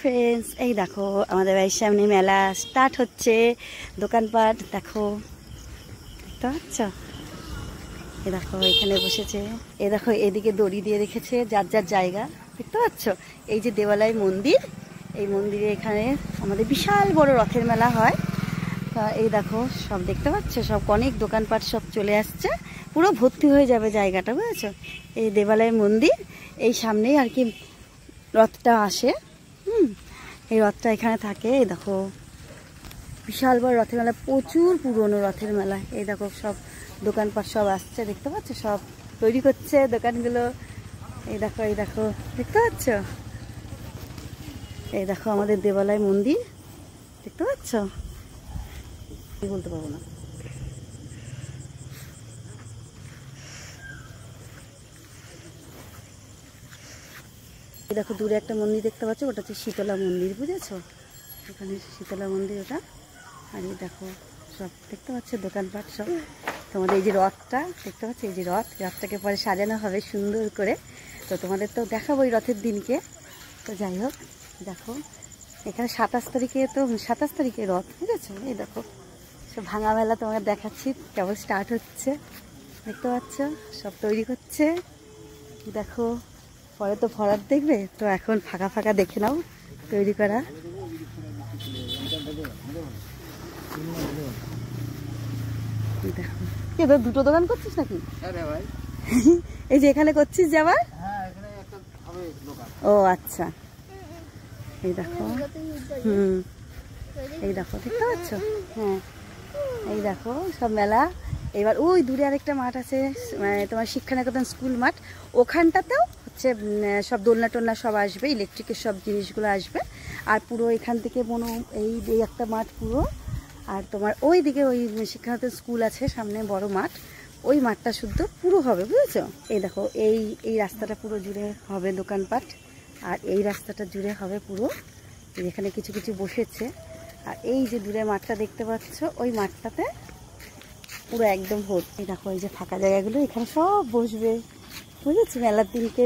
Friends, এই দেখো আমাদের বাড়ির সামনে মেলা স্টার্ট হচ্ছে। দোকানপাট দেখো, দেখতে পাচ্ছ? এ দেখো এখানে বসেছে, এ দেখো এদিকে দড়ি দিয়ে রেখেছে যার যার জায়গা, দেখতে পাচ্ছ? এই যে দেবালয় মন্দির, এই মন্দিরে এখানে আমাদের বিশাল বড় রথের মেলা হয়। এই দেখো সব দেখতে পাচ্ছ, সব অনেক দোকানপাট সব চলে আসছে, পুরো ভর্তি হয়ে যাবে জায়গাটা, বুঝেছো? এই দেবালয় মন্দির, এই সামনেই আর কি রথটা আসে। এই রথটা এখানে থাকে। এই দেখো বিশাল বড় রথের মেলা, প্রচুর পুরনো রথের মেলা। এই দেখো সব দোকানপাট সব আসছে, দেখতে পাচ্ছ? সব তৈরি করছে দোকানগুলো। এই দেখো, এই দেখো, দেখতে পাচ্ছ? এই দেখো আমাদের দেবালয় মন্দির, দেখতে পাচ্ছ? বলতে পারবো না। দেখো দূরে একটা মন্দির দেখতে পাচ্ছ, ওটা হচ্ছে শীতলা মন্দির, বুঝেছো? এখানে শীতলা মন্দির ওটা। আর এই দেখো সব দেখতে পাচ্ছ দোকানপাট সব। তোমাদের এই যে রথটা দেখতে পাচ্ছ, এই যে রথটাকে পরে সাজানো হবে সুন্দর করে। তো তোমাদের তো দেখাবো এই রথের দিনকে। তো যাই হোক, দেখো এখানে 27 তারিখে রথ, বুঝেছো? এই দেখো সব ভাঙা মেলা তোমাদের দেখাচ্ছি, কেবল স্টার্ট হচ্ছে, দেখতে পাচ্ছ? সব তৈরি করছে। দেখো পরে তো ভরাট দেখবে, তো এখন ফাঁকা ফাঁকা দেখে নাও তৈরি করা। দেখো দুটো দোকান করছিস নাকি? এই যে এখানে করছিস যে আবার? ও আচ্ছা, এই দেখো। এই দেখো দেখতে পাচ্ছ? হ্যাঁ, এই দেখো সব মেলা। এবার ওই দূরে আরেকটা মাঠ আছে, মানে তোমার শিক্ষানিকেতন স্কুল মাঠ, ওখানটাতেও হচ্ছে সব দোলনা টোলনা সব আসবে, ইলেকট্রিকের সব জিনিসগুলো আসবে। আর পুরো এখান থেকে এই একটা মাঠ পুরো। আর তোমার ওই দিকে ওই শিক্ষানিকেতন স্কুল আছে সামনে বড় মাঠ, ওই মাঠটা শুদ্ধ পুরো হবে, বুঝেছো? এই দেখো এই রাস্তাটা পুরো জুড়ে হবে দোকানপাট, আর এই রাস্তাটা জুড়ে হবে পুরো, এখানে কিছু কিছু বসেছে। আর এই যে দূরে মাঠটা দেখতে পাচ্ছ, ওই মাঠটাতে পুরো একদম ভর্তি। দেখো এই যে ফাঁকা জায়গাগুলো, এখানে সব বসবে, বুঝেছি? মেলার দিনকে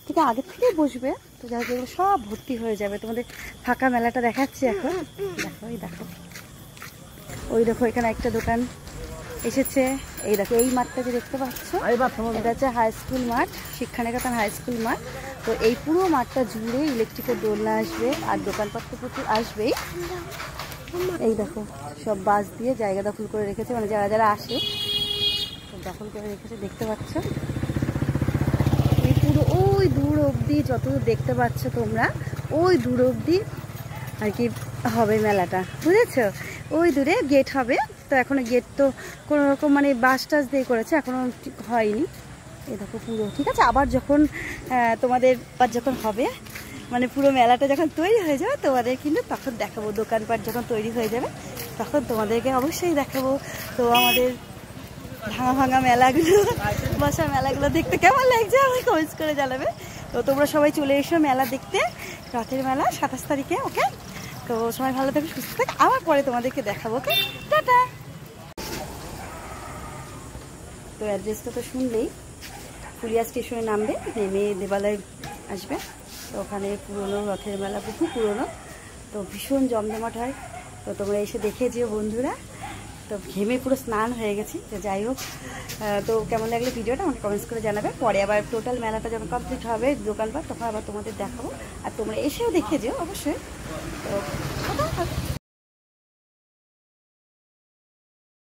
থেকে আগের থেকেই বসবে। তো জায়গাগুলো সব ভর্তি হয়ে যাবে। তোমাদের ফাঁকা মেলাটা দেখাচ্ছি এখন। দেখো এই দেখো, ওই দেখো এখানে একটা দোকান এসেছে। এই দেখো এই মাঠটা যে দেখতে পাচ্ছ, এটা হচ্ছে হাই স্কুল মাঠ, শিক্ষানিকেতন হাই স্কুল মাঠ। তো এই পুরো মাঠটা জুড়ে ইলেকট্রিকের দোলনা আসবে, আর দোকানপাট তো প্রচুর আসবেই। এই দেখো সব বাস দিয়ে জায়গা দখল করে রেখেছে, মানে যারা যারা আসে দখল করে রেখেছে, দেখতে পাচ্ছ? এই পুরো ওই দূর অবধি যতদূর দেখতে পাচ্ছ তোমরা, ওই দূর অবধি আর কি হবে মেলাটা, বুঝেছো? ওই দূরে গেট হবে। তো এখনো গেট তো কোনো রকম মানে বাস টাস দিয়ে করেছে, এখনো ঠিক হয়নি। এই দেখো পুরো ঠিক আছে। আবার যখন তোমাদের যখন হবে, মানে পুরো মেলাটা যখন তৈরি হয়ে যাবে, তোমাদের কিন্তু তখন দেখাবো। দোকানপাট যখন তৈরি হয়ে যাবে তখন তোমাদেরকে অবশ্যই দেখাবো। তো আমাদের ভাঙা মেলাগুলো, বসা মেলাগুলো দেখতে কেমন লাগছে আমাকে কমেন্টস করে জানাবে। তো তোমরা সবাই চলে এসো মেলা দেখতে, রথের মেলা 27 তারিখে। ওকে, তো সবাই ভালো থাকো, সুস্থ থাকো, আবার পরে তোমাদেরকে দেখাবো। ওকে, টাটা। তো অ্যাড্রেসটা তো শুনলেই, ফুলিয়া স্টেশনে নামবে, নেমে দেবালয় আসবে। তো ওখানে পুরনো রথের মেলা, বহু পুরনো, তো ভীষণ জমজমাট হয়। তো তোমরা এসে দেখে যেও বন্ধুরা। তো ঘেমে পুরো স্নান হয়ে গেছি। তো যাই হোক, তো কেমন লাগলো ভিডিওটা আমাকে কমেন্টস করে জানাবে। পরে আবার টোটাল মেলাটা যখন কমপ্লিট হবে দোকানপাট, তখন আবার তোমাদের দেখাবো, আর তোমরা এসেও দেখে যেও অবশ্যই। তো